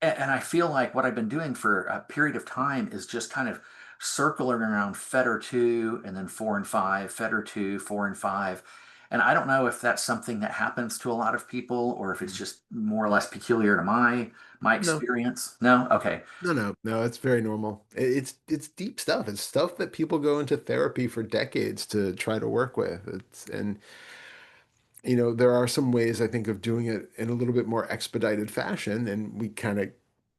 And I feel like what I've been doing for a period of time is just kind of circling around Fetter 2 and then 4 and 5, Fetter 2, 4 and 5. And I don't know if that's something that happens to a lot of people or if it's Mm. just more or less peculiar to my No, experience. No? Okay. no, it's very normal. It's deep stuff. It's stuff that people go into therapy for decades to try to work with. And there are some ways I think of doing it in a little bit more expedited fashion, and we kind of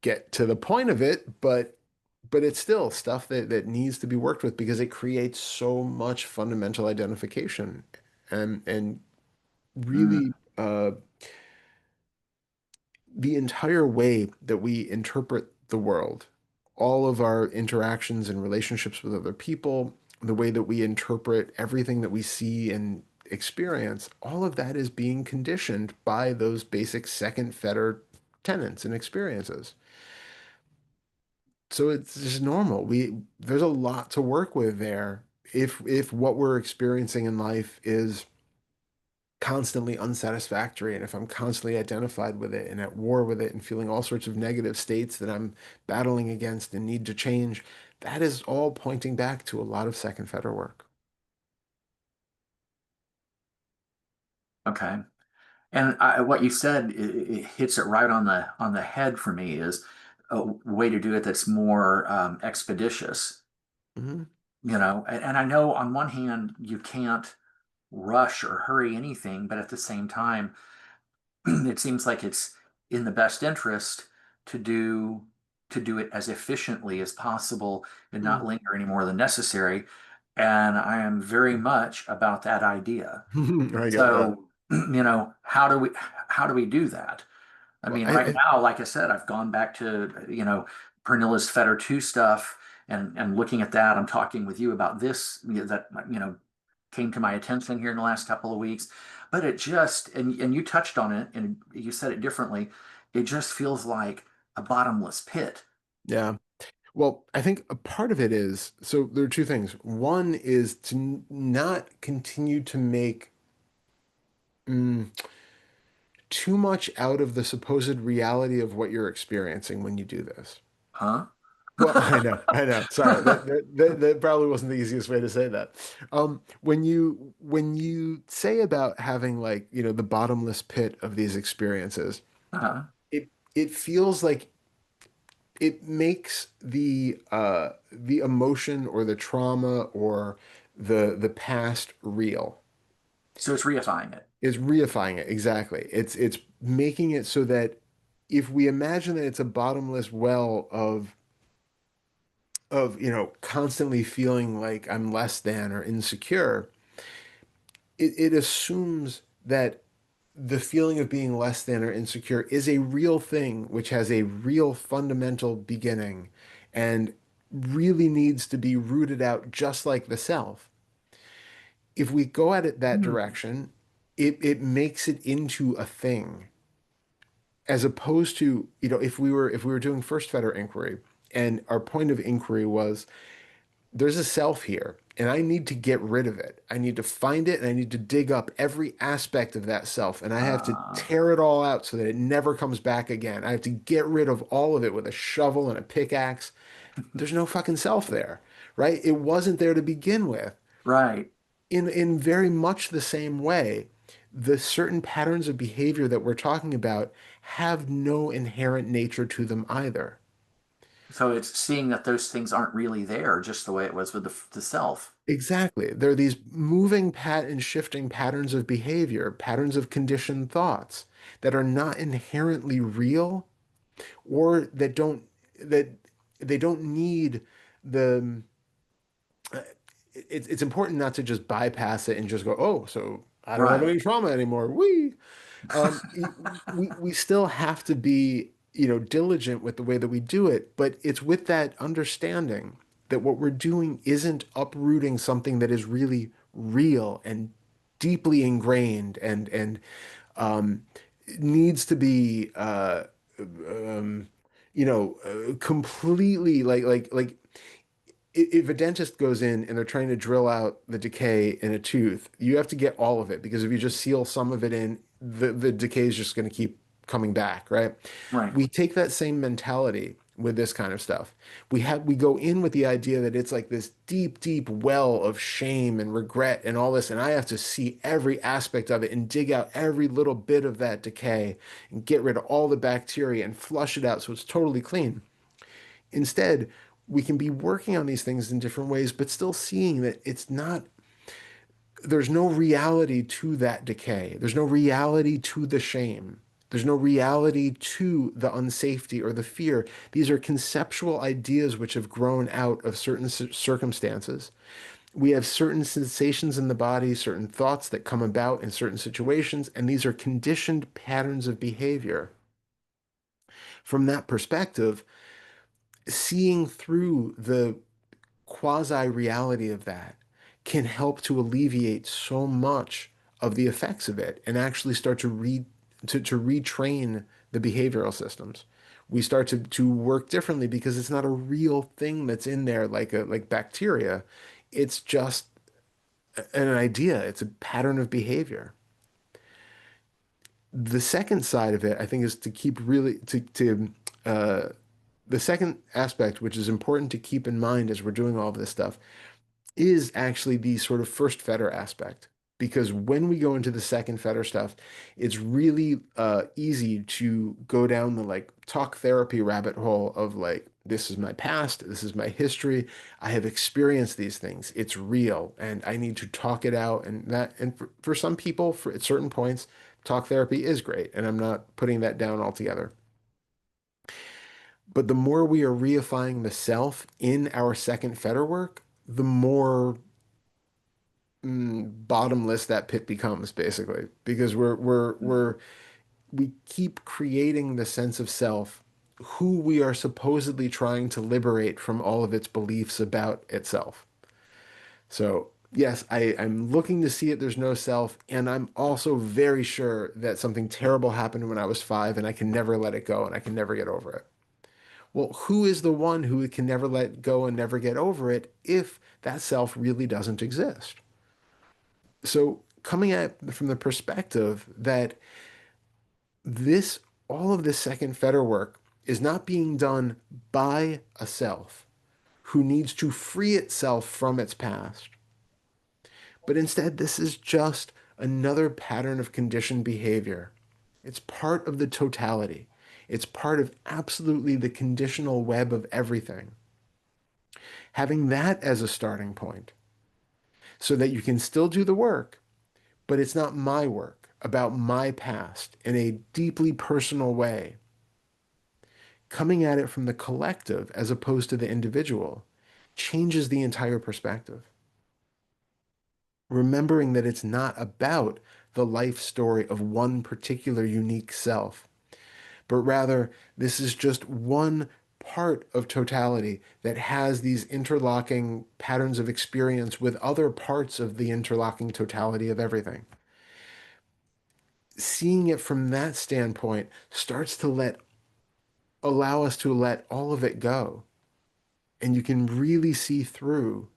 get to the point of it, but it's still stuff that needs to be worked with because it creates so much fundamental identification and Mm, really the entire way that we interpret the world, all of our interactions and relationships with other people, the way that we interpret everything that we see and experience, all of that is being conditioned by those basic second fetter tenets and experiences. So it's just normal. There's a lot to work with there. If what we're experiencing in life is constantly unsatisfactory, and if I'm constantly identified with it and at war with it and feeling all sorts of negative states that I'm battling against and need to change, that is all pointing back to a lot of second fetter work. okay. And what you said, it hits it right on the head for me is a way to do it that's more expeditious, Hmm. and I know on one hand you can't rush or hurry anything, but at the same time, it seems like it's in the best interest to do to do it as efficiently as possible and not linger any more than necessary. And I am very much about that idea. I get that. So, how do we do that? I Well, mean, right now, like I said, I've gone back to, Pernilla's Fetter 2 stuff and looking at that. I'm talking with you about this, that, came to my attention here in the last couple of weeks. But it just, and you touched on it and you said it differently. It just feels like a bottomless pit. yeah. Well, I think a part of it is, so there are two things. One is to not continue to make mm, too much out of the supposed reality of what you're experiencing when you do this. Huh? Well, I know. Sorry, that probably wasn't the easiest way to say that. When you say about having like, the bottomless pit of these experiences, Uh, it feels like it makes the emotion or the trauma or the past real. so it's reifying it. It's reifying it, exactly. It's making it so that if we imagine that it's a bottomless well of constantly feeling like I'm less than or insecure, it assumes that the feeling of being less than or insecure is a real thing, which has a real fundamental beginning and really needs to be rooted out just like the self. If we go at it that Hmm. direction, it makes it into a thing. As opposed to, if we were doing first fetter inquiry and our point of inquiry was there's a self here and I need to get rid of it. I need to find it and I need to dig up every aspect of that self and I have to Uh, tear it all out so that it never comes back again. I have to get rid of all of it with a shovel and a pickaxe. There's no fucking self there, right? It wasn't there to begin with. right. In very much the same way, the certain patterns of behavior that we're talking about have no inherent nature to them either. So it's seeing that those things aren't really there, just the way it was with the self. Exactly. There are these moving and shifting patterns of behavior, patterns of conditioned thoughts that are not inherently real or that they don't need the it's important not to just bypass it and just go, oh, so I don't have Right. any trauma anymore. Um, we still have to be, diligent with the way that we do it, but it's with that understanding that what we're doing isn't uprooting something that is really real and deeply ingrained and um, needs to be um, completely like if a dentist goes in and they're trying to drill out the decay in a tooth, you have to get all of it because if you just seal some of it in, the decay is just going to keep coming back, right? Right. We take that same mentality with this kind of stuff. We go in with the idea that it's like this deep, deep well of shame and regret and all this, and I have to see every aspect of it and dig out every little bit of that decay and get rid of all the bacteria and flush it out so it's totally clean. Instead, we can be working on these things in different ways, but still seeing that it's not, there's no reality to that decay. There's no reality to the shame. There's no reality to the unsafety or the fear. These are conceptual ideas which have grown out of certain circumstances. We have certain sensations in the body, certain thoughts that come about in certain situations, and these are conditioned patterns of behavior. From that perspective, seeing through the quasi-reality of that can help to alleviate so much of the effects of it and actually start to retrain the behavioral systems. We start to work differently because it's not a real thing that's in there like bacteria. It's just an idea. It's a pattern of behavior. The second side of it, I think, is to keep really to uh, the second aspect, which is important to keep in mind as we're doing all of this stuff, is actually the sort of first fetter aspect. Because when we go into the second fetter stuff, it's really easy to go down the like talk therapy rabbit hole of like, this is my past, this is my history, I have experienced these things, it's real, and I need to talk it out. And that, and for some people, for at certain points, talk therapy is great, and I'm not putting that down altogether. But the more we are reifying the self in our second fetter work, the more bottomless that pit becomes basically because we keep creating the sense of self who we are supposedly trying to liberate from all of its beliefs about itself. So yes, I'm looking to see it, there's no self, and I'm also very sure that something terrible happened when I was 5 and I can never let it go and I can never get over it. Well, who is the one who can never let go and never get over it if that self really doesn't exist? So coming at from the perspective that this all of this second fetter work is not being done by a self who needs to free itself from its past, but instead this is just another pattern of conditioned behavior. It's part of the totality. It's part of absolutely the conditional web of everything. Having that as a starting point so that you can still do the work, but it's not my work about my past in a deeply personal way. Coming at it from the collective as opposed to the individual changes the entire perspective. Remembering that it's not about the life story of one particular unique self, but rather this is just one part of totality that has these interlocking patterns of experience with other parts of the interlocking totality of everything. Seeing it from that standpoint starts to allow us to let all of it go. And you can really see through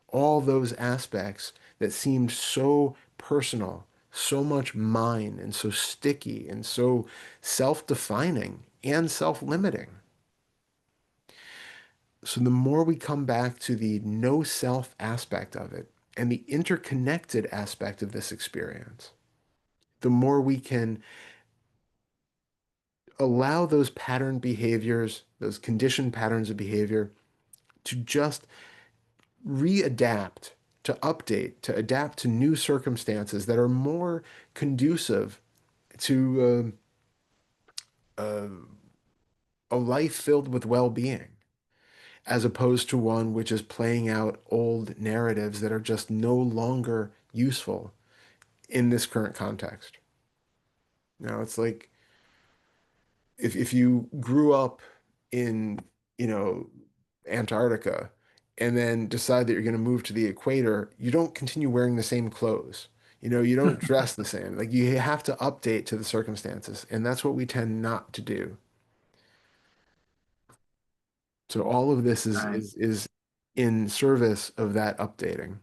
all those aspects that seemed so personal, so much mine, and so sticky, and so self-defining and self-limiting. So the more we come back to the no self aspect of it and the interconnected aspect of this experience, the more we can allow those pattern behaviors, those conditioned patterns of behavior to just readapt, to update, to adapt to new circumstances that are more conducive to a life filled with well-being, as opposed to one which is playing out old narratives that are just no longer useful in this current context. Now, it's like if you grew up in, you know, Antarctica and then decide that you're going to move to the equator, you don't continue wearing the same clothes. You know, you don't dress the same. Like you have to update to the circumstances, and that's what we tend not to do. So all of this is Right. is in service of that updating.